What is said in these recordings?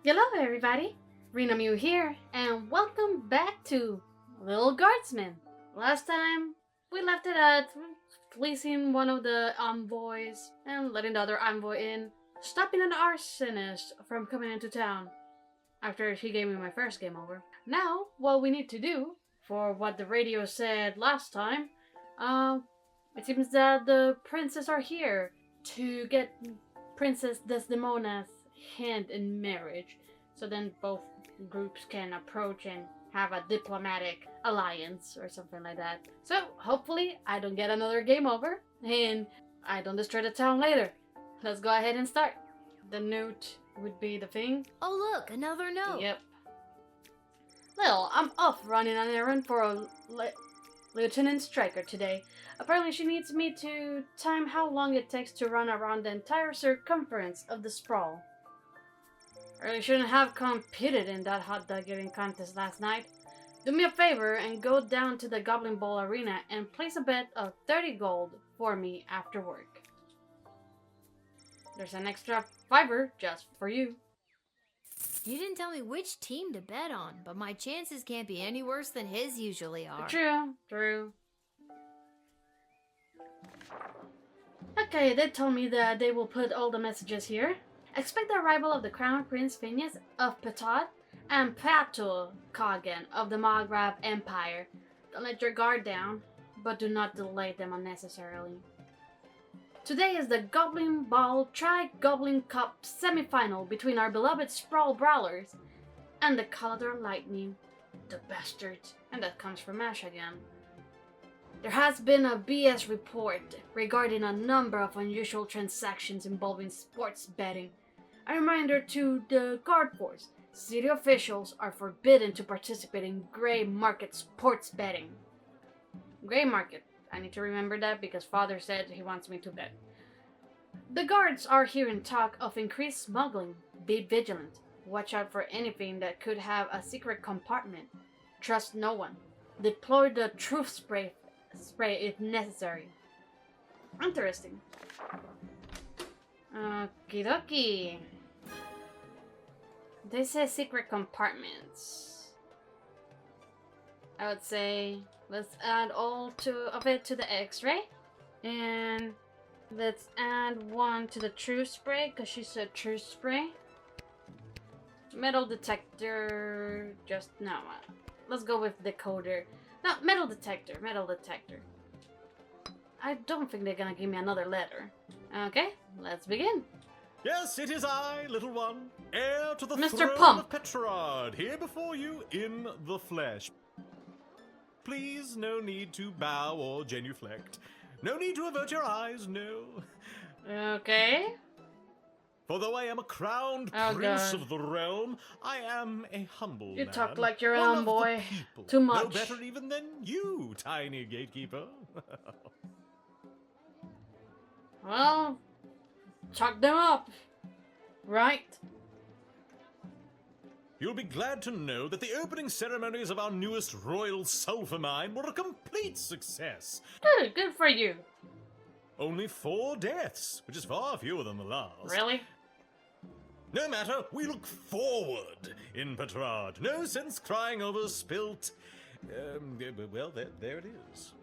Hello everybody, Rinamew here, and welcome back to Lil Guardsman. Last time, we left it at fleecing one of the envoys and letting the other envoy in, stopping an arsonist from coming into town after he gave me my first game over. Now, what we need to do, for what the radio said last time, it seems that the princes are here to get Princess Desdemona's hand in marriage, so then both groups can approach and have a diplomatic alliance or something like that. So hopefully I don't get another game over and I don't destroy the town later. Let's go ahead and start. The note would be the thing. Oh look, another note. Yep. Lil, I'm off running an errand for a Lieutenant Striker today. Apparently she needs me to time how long it takes to run around the entire circumference of the Sprawl. I really shouldn't have competed in that hot dog eating contest last night. Do me a favor and go down to the Goblin Ball Arena and place a bet of 30 gold for me after work. There's an extra $5 just for you. You didn't tell me which team to bet on, but my chances can't be any worse than his usually are. True. Okay, they told me that they will put all the messages here. Expect the arrival of the Crown Prince Phineas of Petod and Patul Kagan of the Maghreb Empire. Don't let your guard down, but do not delay them unnecessarily. Today is the Goblin Ball Tri-Goblin Cup semi-final between our beloved Sprawl Brawlers and the Calador Lightning, the bastards, and that comes from Ash again. There has been a BS report regarding a number of unusual transactions involving sports betting. A reminder to the guard force, city officials are forbidden to participate in grey market sports betting. Grey market. I need to remember that because father said he wants me to bet. The guards are hearing talk of increased smuggling. Be vigilant. Watch out for anything that could have a secret compartment. Trust no one. Deploy the truth spray if necessary. Interesting. Okie dokie. This says secret compartments. I would say let's add all of it to the X-ray, and let's add one to the true spray because she said true spray. Metal detector, just no. Let's go with decoder. No, metal detector. I don't think they're gonna give me another letter. Okay, let's begin. Yes, it is I, little one, heir to the Mr. throne Pump. of Petrarch, here before you in the flesh. Please, no need to bow or genuflect. No need to avert your eyes, no. Okay. For though I am a crowned Oh, prince God. of the realm, I am a humble You man. talk like you're one an of the boy. people. Too No much. better even than you, tiny gatekeeper. Well, chalk them up. Right? You'll be glad to know that the opening ceremonies of our newest royal sulfur mine were a complete success. Good for you. Only 4 deaths, which is far fewer than the last. Really? No matter, we look forward in Petrarch. No sense crying over spilt. Well, there it is.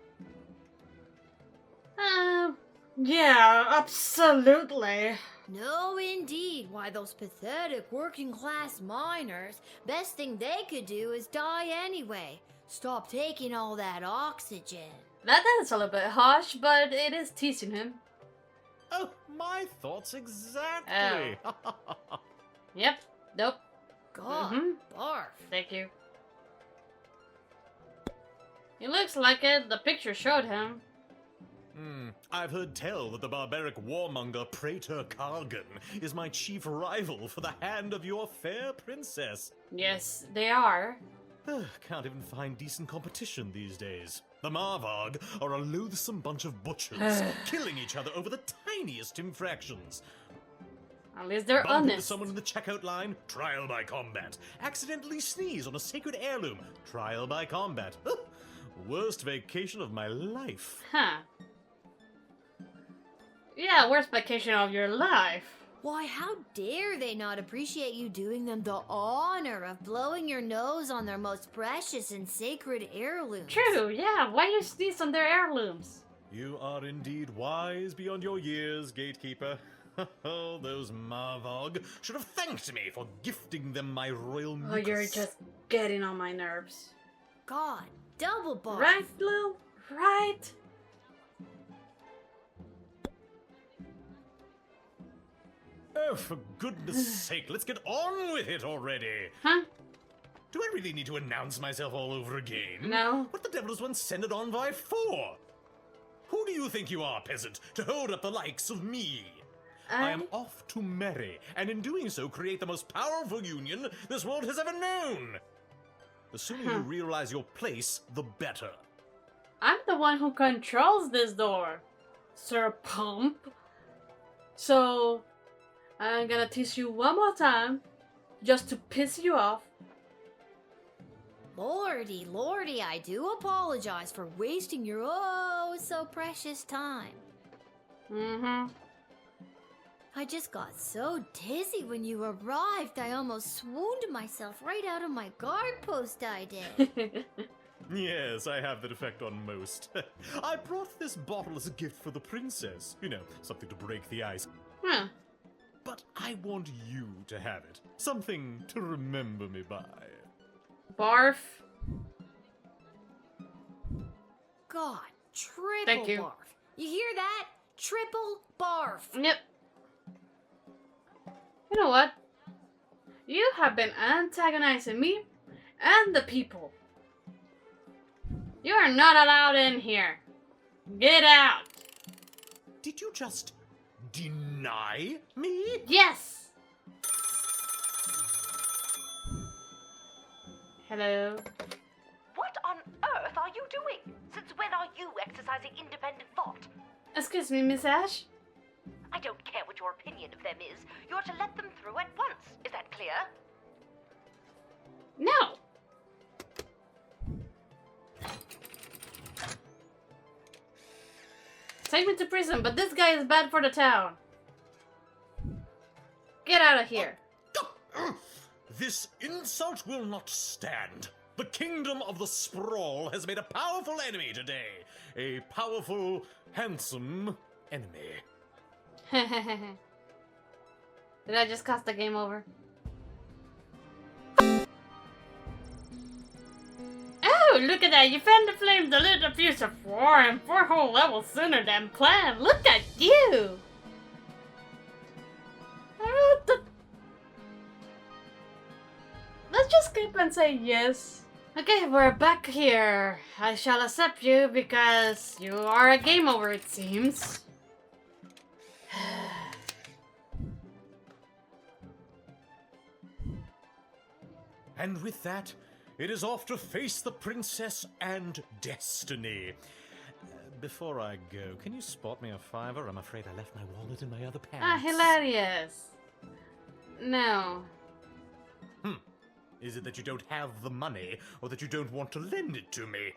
Yeah, absolutely. No, indeed. Why, those pathetic working-class miners, best thing they could do is die anyway. Stop taking all that oxygen. That is a little bit harsh, but it is teasing him. Oh, my thoughts exactly. Yep. Nope. God, barf. Thank you. He looks like it. The picture showed him. I've heard tell that the barbaric warmonger Praetor Kargan is my chief rival for the hand of your fair princess. Yes, they are. Can't even find decent competition these days. The Marvarg are a loathsome bunch of butchers, killing each other over the tiniest infractions. At least they're Bump into honest. someone in the checkout line, trial by combat. Accidentally sneeze on a sacred heirloom, trial by combat. Worst vacation of my life. Huh. Yeah, worst vacation of your life. Why, how dare they not appreciate you doing them the honor of blowing your nose on their most precious and sacred heirlooms? True, yeah. Why you sneeze on their heirlooms? You are indeed wise beyond your years, gatekeeper. Oh, those Marvog should have thanked me for gifting them my royal mucus. Oh, you're just getting on my nerves. God, double barf. Right, Lil? Right? Oh, for goodness sake, let's get on with it already. Huh? Do I really need to announce myself all over again? No. What the devil does one send an envoy for? Who do you think you are, peasant, to hold up the likes of me? I am off to marry, and in doing so create the most powerful union this world has ever known. The sooner you realize your place, the better. I'm the one who controls this door, Sir Pump. So, I'm gonna tease you one more time, just to piss you off. Lordy, lordy, I do apologize for wasting your oh so precious time. Mm-hmm. I just got so dizzy when you arrived, I almost swooned myself right out of my guard post I did. Yes, I have that effect on most. I brought this bottle as a gift for the princess. You know, something to break the ice. Huh. But I want you to have it. Something to remember me by. Barf. God, triple Thank you. barf. You hear that? Triple barf. Yep. You know what? You have been antagonizing me and the people. You are not allowed in here. Get out. Did you just deny me? Yes. Hello. What on earth are you doing? Since when are you exercising independent thought? Excuse me, Miss Ash. I don't care what your opinion of them is. You're to let them through at once. Is that clear? No. Take me to prison, but this guy is bad for the town. Get out of here. This insult will not stand. The kingdom of the Sprawl has made a powerful enemy today. A powerful, handsome enemy. Did I just cast the game over? Oh, look at that! You fanned the flames a little fuse of 4 and 4 whole levels sooner than planned. Look at you! Let's just skip and say yes. Okay, we're back here. I shall accept you because you are a game over, it seems. And with that, it is off to face the princess and destiny. Before I go, can you spot me a $5? I'm afraid I left my wallet in my other pants. Ah, hilarious. No. Is it that you don't have the money, or that you don't want to lend it to me?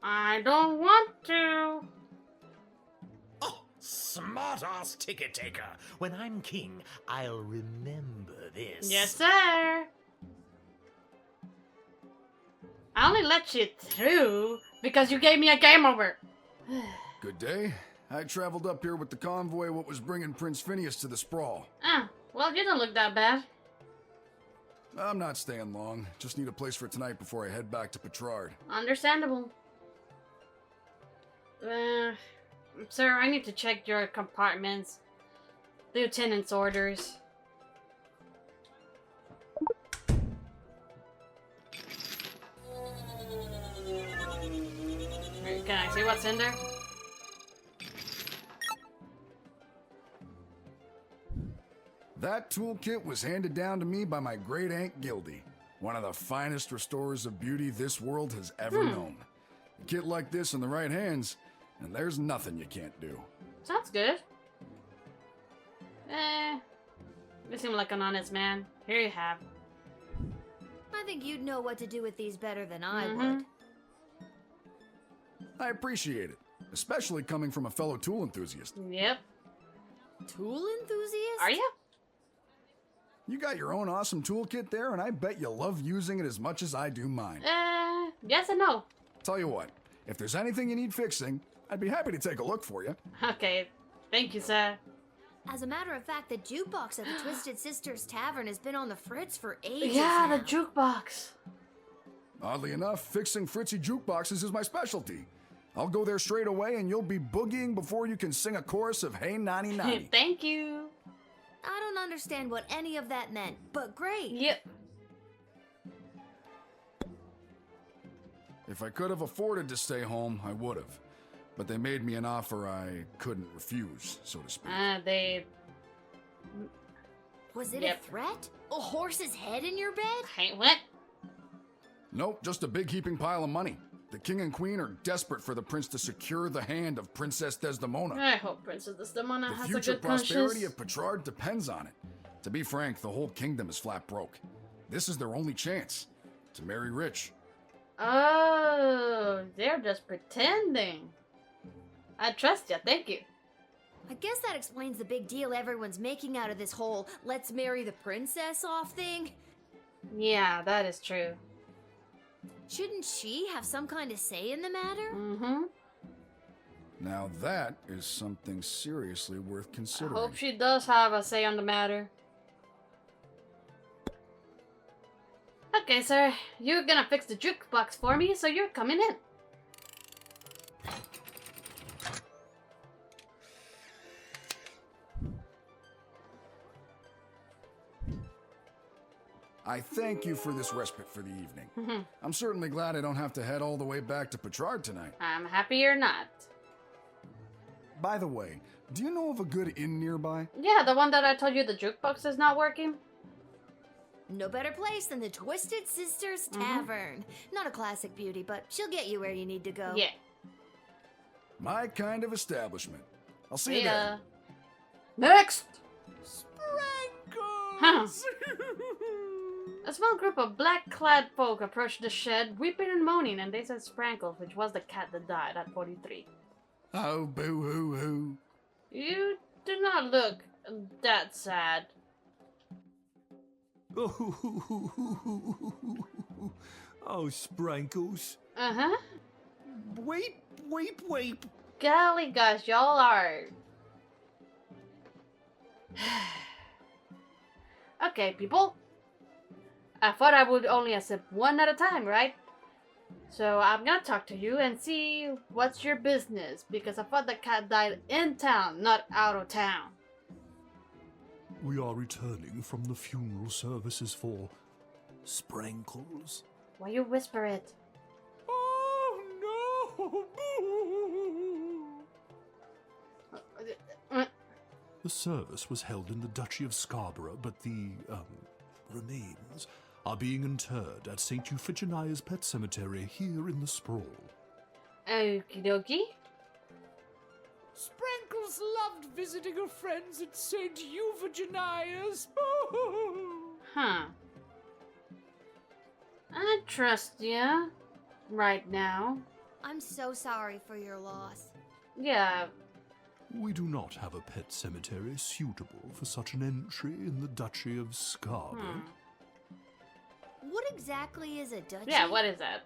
I don't want to. Oh, smart-ass ticket taker. When I'm king, I'll remember this. Yes, sir. I only let you through because you gave me a game over. Good day. I traveled up here with the convoy what was bringing Prince Phineas to the Sprawl. Ah, well, you don't look that bad. I'm not staying long. Just need a place for tonight before I head back to Petrard. Understandable. Sir, I need to check your compartments. Lieutenant's orders. Can I see what's in there? That toolkit was handed down to me by my great-aunt Gildy, one of the finest restorers of beauty this world has ever known. A kit like this in the right hands, and there's nothing you can't do. Sounds good. You seem like an honest man. Here you have. I think you'd know what to do with these better than I would. I appreciate it, especially coming from a fellow tool enthusiast. Yep. tool enthusiast? Are you? You got your own awesome toolkit there, and I bet you love using it as much as I do mine. Yes and no. Tell you what, if there's anything you need fixing, I'd be happy to take a look for you. Okay, thank you, sir. As a matter of fact, the jukebox at the Twisted Sisters Tavern has been on the fritz for ages Yeah, now. the jukebox. Oddly enough, fixing fritzy jukeboxes is my specialty. I'll go there straight away, and you'll be boogieing before you can sing a chorus of Hey Nani Nani. Thank you. I don't understand what any of that meant, but great. Yep. If I could have afforded to stay home, I would have. But they made me an offer I couldn't refuse, so to speak. They... Was it Yep. a threat? A horse's head in your bed? Hey, what? Nope, just a big heaping pile of money. The king and queen are desperate for the prince to secure the hand of Princess Desdemona. I hope Princess Desdemona The has a future good prosperity conscience. of Petrard depends on it. To be frank, the whole kingdom is flat broke. This is their only chance to marry rich. Oh, they're just pretending. I trust you, thank you. I guess that explains the big deal everyone's making out of this whole let's marry the princess off thing. Yeah, that is true. Shouldn't she have some kind of say in the matter? Mm-hmm. Now that is something seriously worth I considering. hope she does have a say on the matter. Okay, sir. You're gonna fix the jukebox for me, so you're coming in. I thank you for this respite for the evening. I'm certainly glad I don't have to head all the way back to Petrard tonight. I'm happy you're not. By the way, do you know of a good inn nearby? Yeah, the one that I told you the jukebox is not working. No better place than the Twisted Sisters Tavern. Not a classic beauty, but she'll get you where you need to go. Yeah. My kind of establishment. I'll see you Yeah. there. Next! Sprankles! A small group of black-clad folk approached the shed, weeping and moaning, and they said Sprankles, which was the cat that died at 43. Oh, boo-hoo-hoo. You do not look that sad. Oh, Sprankles. Uh-huh. Weep, weep, weep. Golly gosh, y'all are... Okay, people. I thought I would only accept one at a time, right? So I'm gonna talk to you and see what's your business, because I thought the cat died in town, not out of town. We are returning from the funeral services for Sprankles. Why you whisper it? Oh, no! The service was held in the Duchy of Scarborough, but the, remains are being interred at St. Euphigenia's Pet Cemetery here in the Sprawl. Okie dokie. Sprankles loved visiting her friends at St. Euphigenia's. Huh. I trust ya. Right now. I'm so sorry for your loss. Yeah. We do not have a pet cemetery suitable for such an entry in the Duchy of Scarborough. What exactly is a duchy? Yeah, what is that?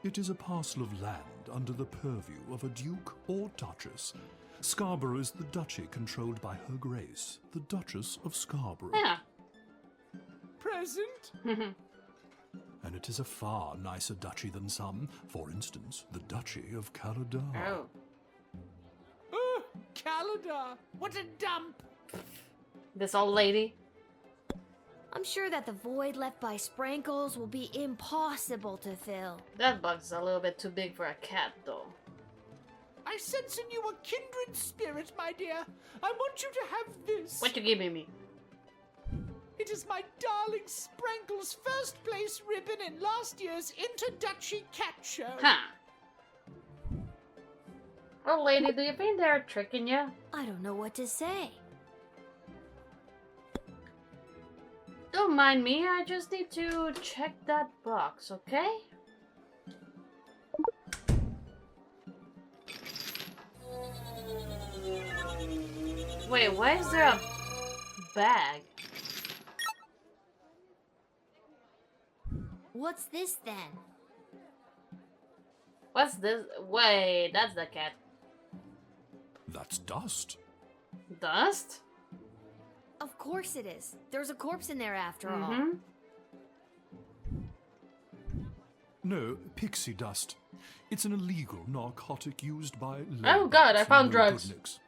It is a parcel of land under the purview of a duke or duchess. Scarborough is the duchy controlled by Her Grace, the Duchess of Scarborough. Yeah. Present? And it is a far nicer duchy than some, for instance, the Duchy of cara.app. Oh. Calendar. What a dump. This old lady. I'm sure that the void left by Sprankles will be impossible to fill. That box is a little bit too big for a cat, though. I sense in you a kindred spirit, my dear. I want you to have this. What you giving me? It is my darling Sprankles' first place ribbon in last year's Inter-Duchy Cat Show. Huh. Old lady, do you think they're tricking you? I don't know what to say. Don't mind me, I just need to check that box, okay? Wait, why is there a bag? What's this then? What's this? Wait, that's the cat. That's dust. Dust? Of course it is. There's a corpse in there after all. Mm-hmm. No, pixie dust. It's an illegal narcotic used by Oh god, I found drugs. Goodnicks.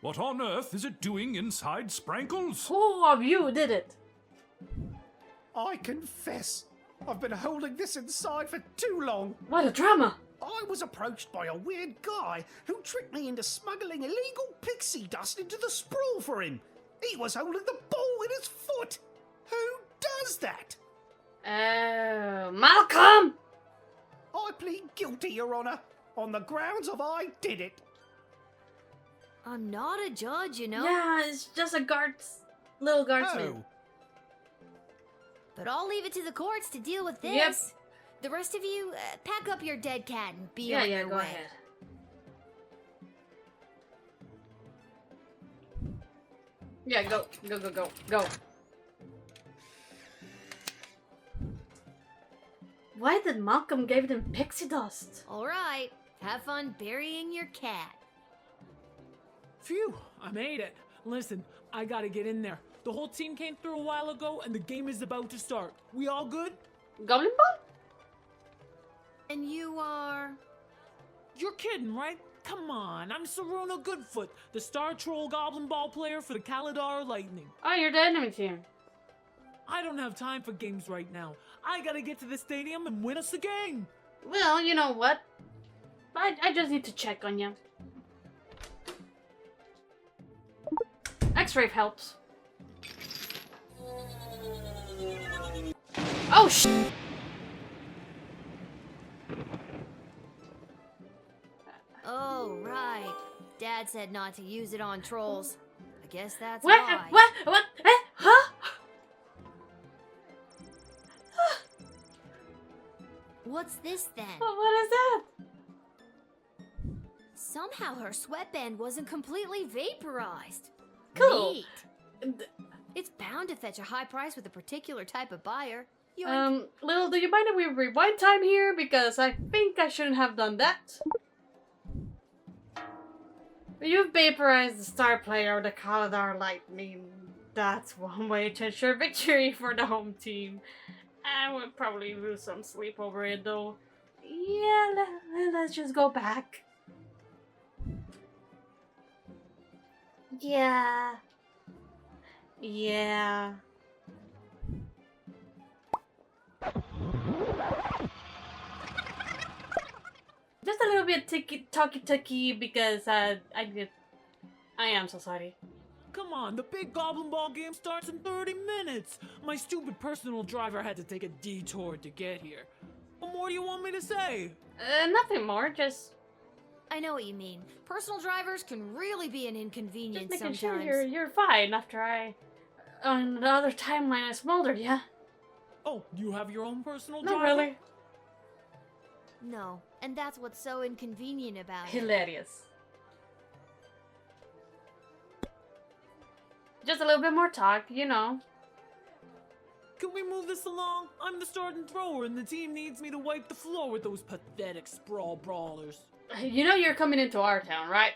What on earth is it doing inside Sprankles? Who of you did it? I confess, I've been holding this inside for too long. What a drama! I was approached by a weird guy who tricked me into smuggling illegal pixie dust into the Sprawl for him. He was holding the ball in his foot. Who does that? Malcolm! I plead guilty, Your Honour, on the grounds of I did it. I'm not a judge, you know. Yeah, it's just a Lil Guardsman. Oh, But I'll leave it to the courts to deal with this. Yep. The rest of you, pack up your dead cat and be Yeah, on yeah, your go way. ahead. Yeah, go. Why did Malcolm give them pixie dust? All right, have fun burying your cat. Phew, I made it. Listen, I gotta get in there. The whole team came through a while ago and the game is about to start. We all good? Goblin Ball? And you are... You're kidding, right? Come on, I'm Saruna Goodfoot, the Star Troll Goblin Ball player for the Caladar Lightning. Oh, you're the enemy team. I don't have time for games right now. I gotta get to the stadium and win us the game. Well, you know what? I just need to check on you. X-ray helps. Oh, sh! Oh, right. Dad said not to use it on trolls. I guess that's What? why. What? Huh? What's this then? What is that? Somehow her sweatband wasn't completely vaporized. Cool. Neat. It's bound to fetch a high price with a particular type of buyer. Yoink. Lil, do you mind if we rewind time here? Because I think I shouldn't have done that. You've vaporized the star player of the Caladar Lightning. That's one way to ensure victory for the home team. I would probably lose some sleep over it though. Yeah, let's just go back. Yeah. Yeah. Just a little bit talky because I am so sorry. Come on, the big Goblin Ball game starts in 30 minutes. My stupid personal driver had to take a detour to get here. What more do you want me to say? Nothing more, just I know what you mean. Personal drivers can really be an inconvenience making sometimes. sure you're fine after on the other timeline I smoldered, yeah? Oh, you have your own personal Not driver? really. No, and that's what's so inconvenient about it. Hilarious. Just a little bit more talk, you know. Can we move this along? I'm the starting thrower and the team needs me to wipe the floor with those pathetic Sprawl brawlers. You know you're coming into our town, right?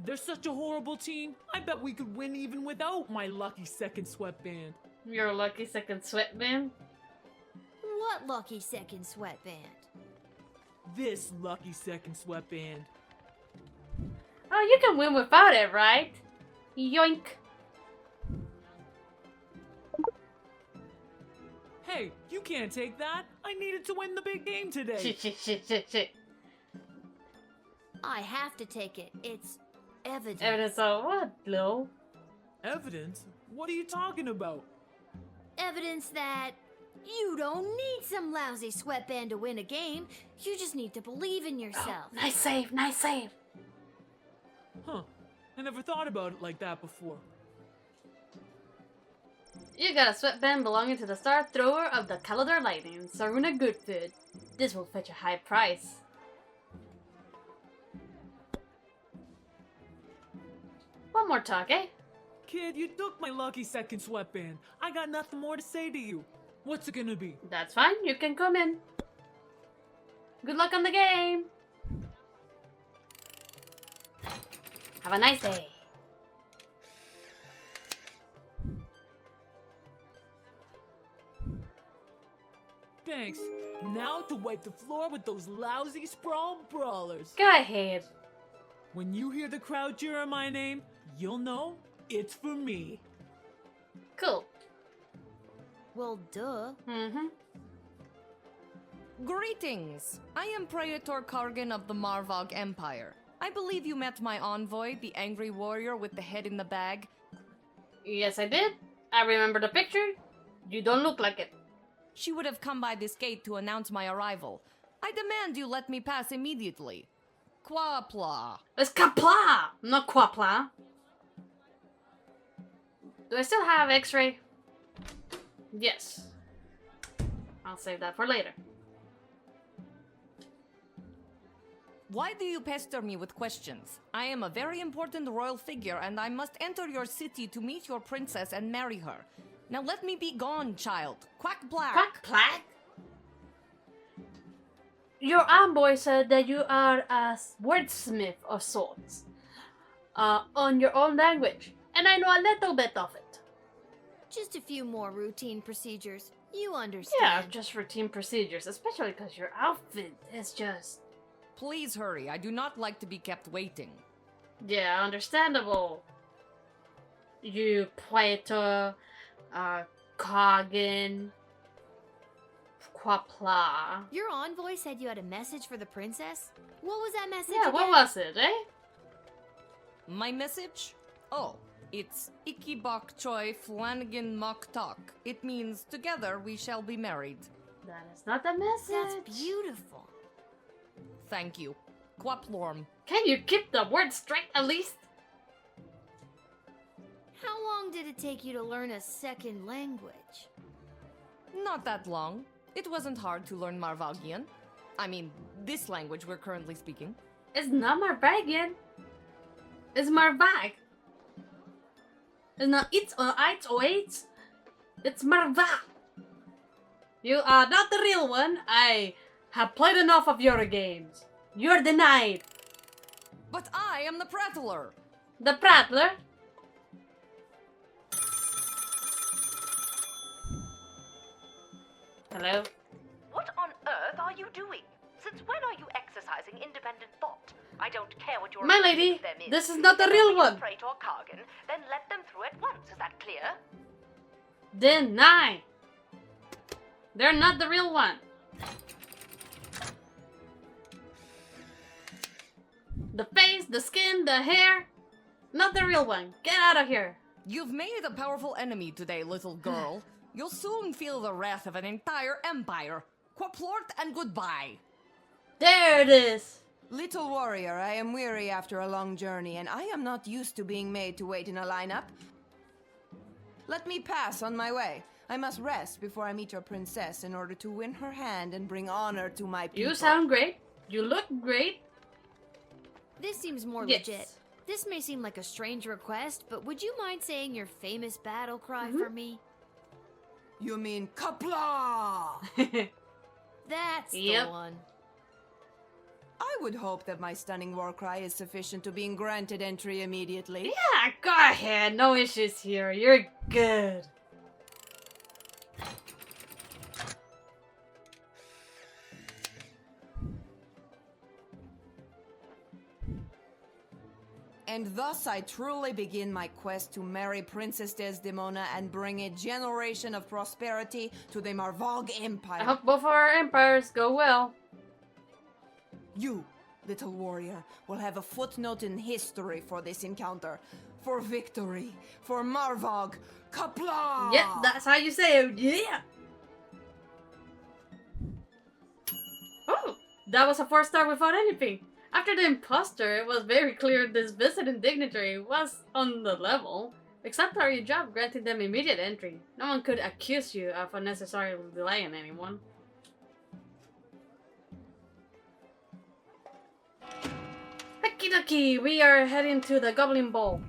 They're such a horrible team. I bet we could win even without my lucky second sweatband. Your lucky second sweatband. What lucky second sweatband? This lucky second sweatband. Oh, you can win without it, right? Yoink. Hey, you can't take that. I needed to win the big game today. Shit. I have to take it. It's evidence. Evidence of what, Lil? Evidence? What are you talking about? Evidence that you don't need some lousy sweatband to win a game. You just need to believe in yourself. Nice save. Huh. I never thought about it like that before. You got a sweatband belonging to the star thrower of the Caladar Lightning, Saruna Goodfoot. This will fetch a high price. No more talk, eh? Kid, you took my lucky second sweatband. I got nothing more to say to you. What's it gonna be? That's fine, you can come in. Good luck on the game! Have a nice day. Thanks. Now to wipe the floor with those lousy Sprawl brawlers. Go ahead. When you hear the crowd cheering my name, you'll know it's for me. Cool. Well, duh. Mm-hmm. Greetings! I am Praetor Kargan of the Marvog Empire. I believe you met my envoy, the angry warrior with the head in the bag. Yes, I did. I remember the picture. You don't look like it. She would have come by this gate to announce my arrival. I demand you let me pass immediately. Quapla. It's Kapla, not Quapla. Do I still have X-ray? Yes. I'll save that for later. Why do you pester me with questions? I am a very important royal figure and I must enter your city to meet your princess and marry her. Now let me be gone, child. Quack black. Quack plack? Your envoy said that you are a wordsmith of sorts. On your own language. And I know a little bit of it. Just a few more routine procedures. You understand. Yeah, just routine procedures. Especially because your outfit is just... Please hurry. I do not like to be kept waiting. Yeah, understandable. You Plato, Coggin, Quapla. Your envoy said you had a message for the princess? What was that message Yeah, again? what was it, eh? My message? Oh, it's Ikibok Choi Flanagan Mok Tok. It means together we shall be married. That is not the message. That's beautiful. Thank you. Quaplorm. Can you keep the word straight at least? How long did it take you to learn a second language? Not that long. It wasn't hard to learn Marvagian. I mean, this language we're currently speaking. It's not Marvagian. It's Marvag. It's not it's or it's or it's. It's Marva. You are not the real one. I have played enough of your games. You're denied. But I am the prattler. The prattler. Hello? What on earth are you doing? Since when are you exercising independent thought? I don't care what your My opinion lady, of them is. this is not the If real they're one. Praetor Kargan, then let them through at once. Is that clear? Deny. They're not the real one. The face, the skin, the hair. Not the real one. Get out of here. You've made a powerful enemy today, little girl. You'll soon feel the wrath of an entire empire. Quaplort and goodbye. There it is. Little warrior, I am weary after a long journey, and I am not used to being made to wait in a lineup. Let me pass on my way. I must rest before I meet your princess in order to win her hand and bring honor to my people. You sound great. You look great. This seems more Yes. legit. This may seem like a strange request, but would you mind saying your famous battle cry for me? You mean Kapla? That's Yep. the one. I would hope that my stunning war cry is sufficient to being granted entry immediately. Yeah, go ahead. No issues here. You're good. And thus I truly begin my quest to marry Princess Desdemona and bring a generation of prosperity to the Marvog Empire. I hope both of our empires go well. You, little warrior, will have a footnote in history for this encounter. For victory. For Marvog. Kapla! Yeah, that's how you say it. Yeah. Oh, that was a 4-star without anything. After the imposter, it was very clear this visiting dignitary was on the level. Accept your job, granting them immediate entry. No one could accuse you of unnecessarily delaying anyone. Okie dokie, we are heading to the Goblin Bowl.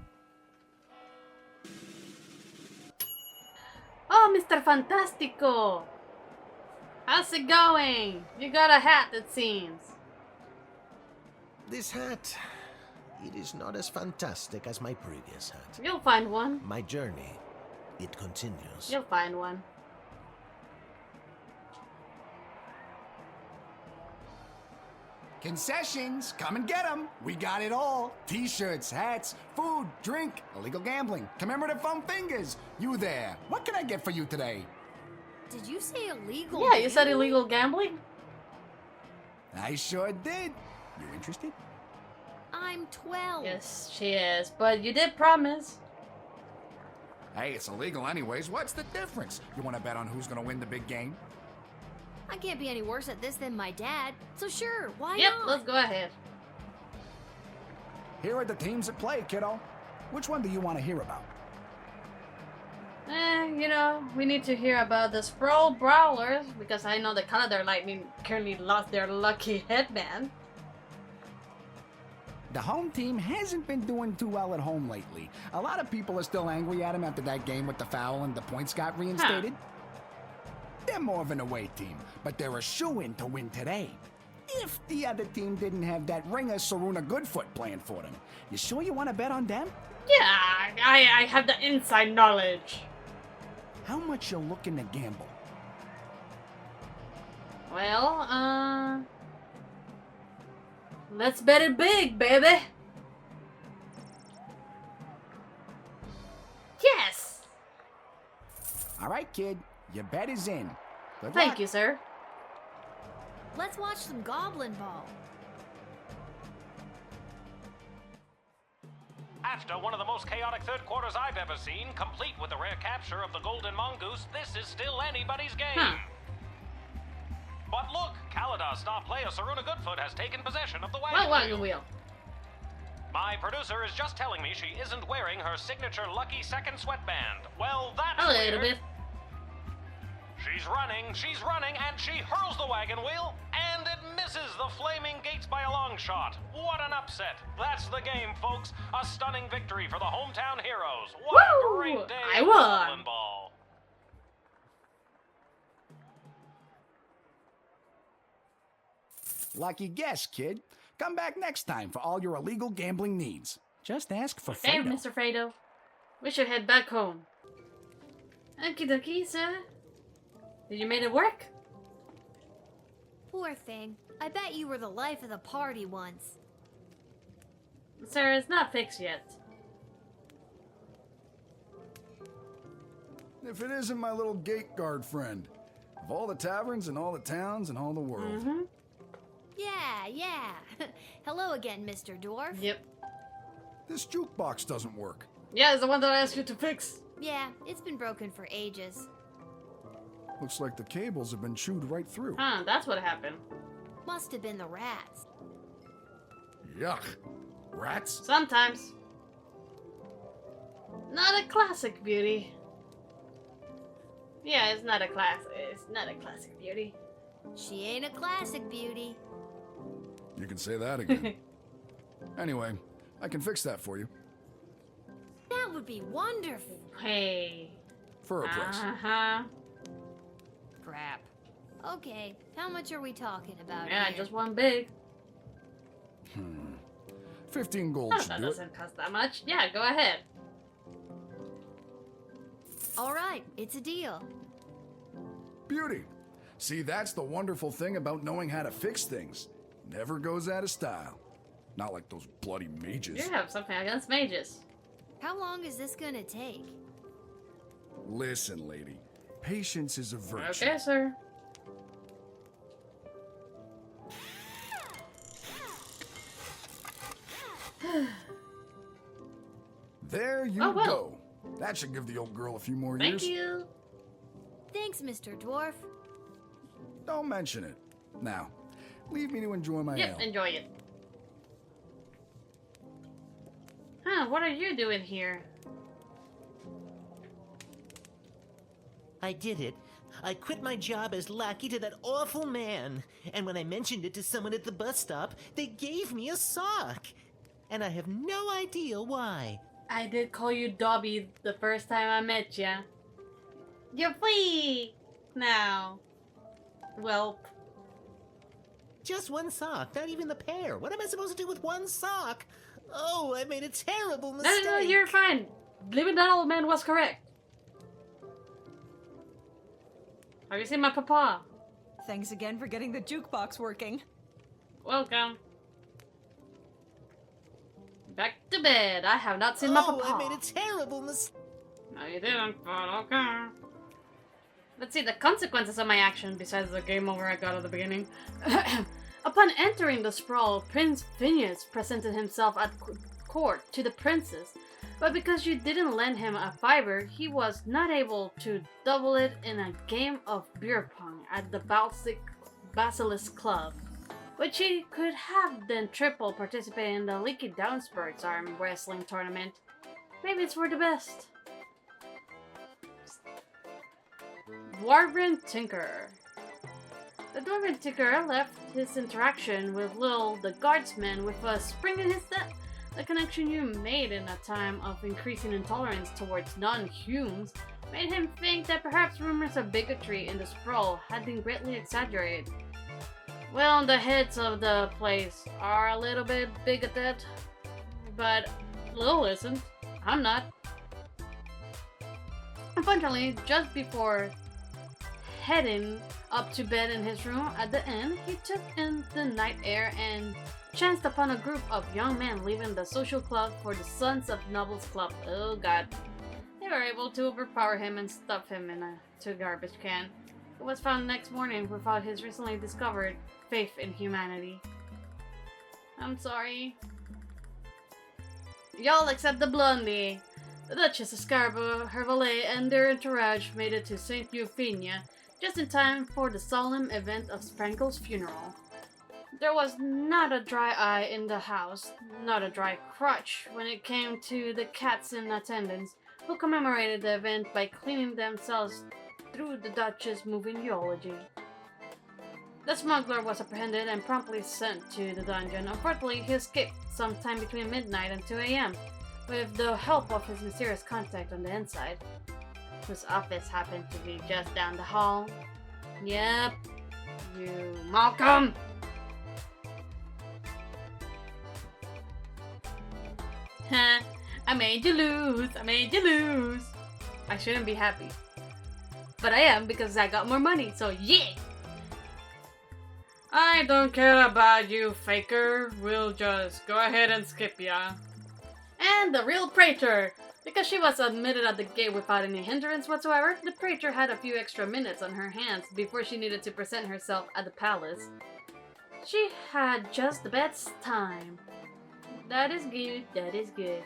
Oh, Mr. Fantastico! How's it going? You got a hat, it seems. This hat, it is not as fantastic as my previous hat. You'll find one. My journey, it continues. You'll find one. Concessions, come and get them. We got it all. T-shirts, hats, food, drink, illegal gambling, commemorative foam fingers. You there. What can I get for you today? Did you say illegal? Yeah, you said gambling? illegal gambling? I sure did. You interested? I'm 12. Yes, she is. But you did promise. Hey, it's illegal anyways. What's the difference? You want to bet on who's going to win the big game? I can't be any worse at this than my dad. So sure, why Yep, not? let's go ahead. Here are the teams at play, kiddo. Which one do you want to hear about? You know, we need to hear about the Sprawl Brawlers, because I know the Canada Lightning currently lost their lucky headband. The home team hasn't been doing too well at home lately. A lot of people are still angry at him after that game with the foul and the points got reinstated. They're more of an away team, but they're a shoo-in to win today. If the other team didn't have that ringer Saruna Goodfoot playing for them. You sure you want to bet on them? Yeah, I have the inside knowledge. How much you looking to gamble? Well, let's bet it big, baby. Yes! All right, kid. Your bet is in. Good Thank luck. you, sir. Let's watch some Goblin Ball. After one of the most chaotic third quarters I've ever seen, complete with the rare capture of the Golden Mongoose, this is still anybody's game. But look, Kaladar's star player Saruna Goodfoot has taken possession of the wagon Wagon wheel. My producer is just telling me she isn't wearing her signature lucky second sweatband. Well, that's A weird. little bit. She's running, and she hurls the wagon wheel, and it misses the flaming gates by a long shot. What an upset. That's the game, folks. A stunning victory for the hometown heroes. What Woo! a great day I of won. Goblin Ball. Lucky guess, kid. Come back next time for all your illegal gambling needs. Just ask for Hey, Fredo. Mr. Fredo. We should head back home. Okie dokie, sir. Did you make it work? Poor thing. I bet you were the life of the party once. Sir, it's not fixed yet. If it isn't my little gate guard friend. Of all the taverns and all the towns and all the world. Mm-hmm. Yeah. Hello again, Mr. Dwarf. Yep. This jukebox doesn't work. Yeah, it's the one that I asked you to fix. Yeah, it's been broken for ages. Looks like the cables have been chewed right through. Huh, that's what happened. Must have been the rats. Yuck. Rats? Sometimes. Not a classic beauty. Yeah, it's not a classic beauty. She ain't a classic beauty. You can say that again. Anyway, I can fix that for you. That would be wonderful. Hey. For a price. Uh-huh. Crap. Okay, how much are we talking about Yeah, here? just one big. 15 gold Oh, should that do it. doesn't cost that much. Yeah, go ahead. All right, it's a deal. Beauty. See, that's the wonderful thing about knowing how to fix things. Never goes out of style. Not like those bloody mages. You have something against mages. How long is this gonna take? Listen, lady. Patience is a virtue. Okay, sir. There you Oh, well. go. That should give the old girl a few more Thank years. you. Thanks, Mr. Dwarf. Don't mention it. Now, leave me to enjoy my Yep, ale. enjoy it. Huh, what are you doing here? I did it. I quit my job as lackey to that awful man. And when I mentioned it to someone at the bus stop, they gave me a sock. And I have no idea why. I did call you Dobby the first time I met ya. You're free now. Well, Just one sock, not even the pair. What am I supposed to do with one sock? Oh, I made a terrible mistake. no, you're fine. Believe it, that old man was correct. Have you seen my papa? Thanks again for getting the jukebox working. Welcome. Back to bed. I have not seen my papa. I made a terrible mistake. No, you didn't, but okay. Let's see the consequences of my action besides the game over I got at the beginning. Upon entering the Sprawl, Prince Phineas presented himself at court to the princess, but because you didn't lend him a fiver, he was not able to double it in a game of beer pong at the Basilisk Club, which he could have then triple participate in the Leaky Downspurts arm wrestling tournament. Maybe it's for the best. Dwarven Tinker. The Dwarven Tinker left his interaction with Lil the Guardsman with a spring in his step. The connection you made in a time of increasing intolerance towards non-humans made him think that perhaps rumors of bigotry in the Sprawl had been greatly exaggerated. Well, the heads of the place are a little bit bigoted, but Lil isn't. I'm not. Unfortunately, just before heading up to bed in his room at the inn, he took in the night air and chanced upon a group of young men leaving the social club for the Sons of Nobles Club. Oh god. They were able to overpower him and stuff him in a garbage can. He was found next morning without his recently discovered faith in humanity. I'm sorry. Y'all except the Blondie. The Duchess of Scarborough, her valet, and their entourage made it to St. Euphemia just in time for the solemn event of Sprankle's funeral. There was not a dry eye in the house, not a dry crotch when it came to the cats in attendance, who commemorated the event by cleaning themselves through the Duchess' moving eulogy. The smuggler was apprehended and promptly sent to the dungeon. Unfortunately, he escaped sometime between midnight and 2 a.m. with the help of his mysterious contact on the inside, whose office happened to be just down the hall. Yep, you Malcolm! Ha! I made you lose! I made you lose! I shouldn't be happy. But I am because I got more money, so yeah! I don't care about you, faker. We'll just go ahead and skip ya. And the real praetor! Because she was admitted at the gate without any hindrance whatsoever, the praetor had a few extra minutes on her hands before she needed to present herself at the palace. She had just the best time. That is good, that is good.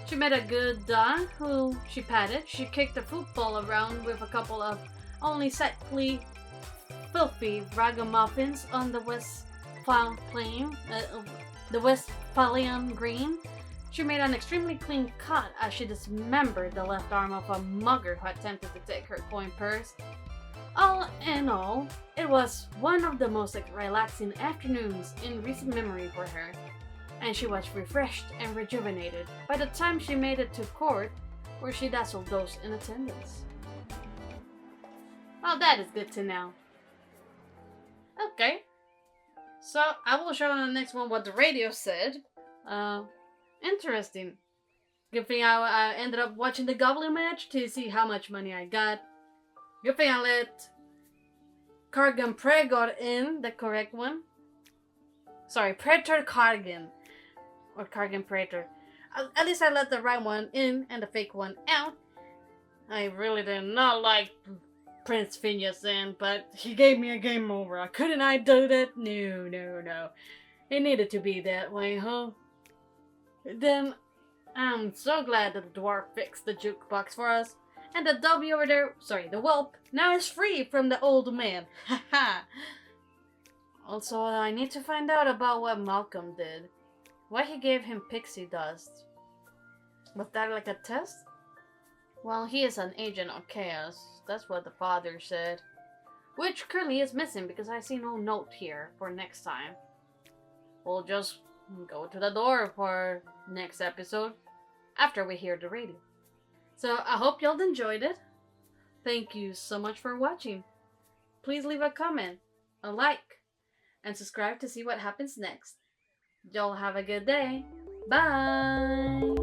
She met a good Don who she patted. She kicked a football around with a couple of only slightly filthy ragamuffins on the Westphalian Green. She made an extremely clean cut as she dismembered the left arm of a mugger who attempted to take her coin purse. All in all, it was one of the most relaxing afternoons in recent memory for her, and she was refreshed and rejuvenated by the time she made it to court, where she dazzled those in attendance. Well, that is good to know. Okay, so I will show in the next one what the radio said. Interesting. Good thing I ended up watching the Goblin match to see how much money I got. Good thing I let Cargan Pregor in, the correct one. Sorry, Praetor Cargan. Or Cargan Praetor. At least I let the right one in and the fake one out. I really did not like Prince Phineas in, but he gave me a game over. Couldn't I do that? No. It needed to be that way, huh? Then, I'm so glad that the dwarf fixed the jukebox for us. And the W over there, sorry, the whelp, now is free from the old man. Haha. Also, I need to find out about what Malcolm did. Why he gave him pixie dust. Was that like a test? Well, he is an agent of chaos. That's what the father said. Which currently is missing because I see no note here for next time. We'll just go to the door for next episode after we hear the radio. So I hope y'all enjoyed it. Thank you so much for watching. Please leave a comment, a like, and subscribe to see what happens next. Y'all have a good day. Bye!